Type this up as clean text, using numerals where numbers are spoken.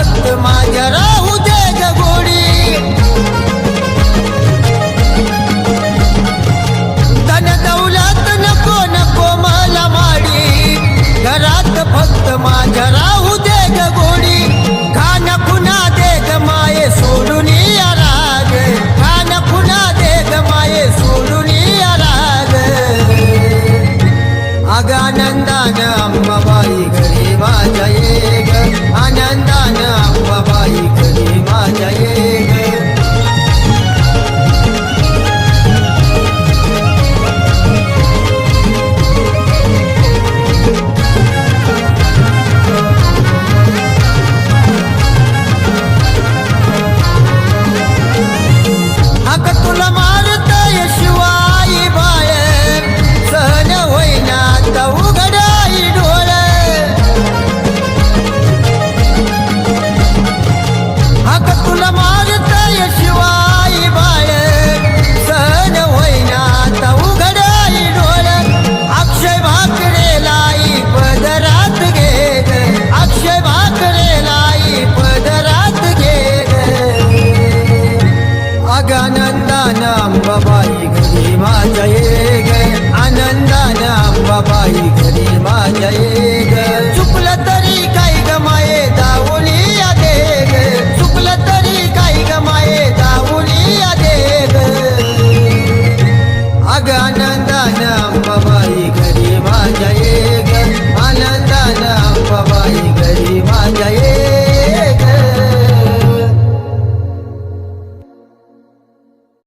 फक्त माझ्या राहू दे ग गोडी धन दौलत नको नको मला माडी घरात फक्त माझ्या राहू दे ग गोडी खान खुना दे ग माये सोडून या राग खान खुना दे ग माये सोडून या राग अग आनंदान अंबाबाई घरी माझ्या ये ग आनंदान अंबाबाई घरी माझ्या ये ग अग तुला मारतय शिवाई बाहेर सहन होईना आता उघडाई डोळे अग तुला मारतय शिवाई बाहेर सहन होईना आता उघडाई डोळे अक्षय भाकरे लाई पदरात घे ग अक्षय भाकरे लाई पदरात घे ग अग आनंदान अंबाबाई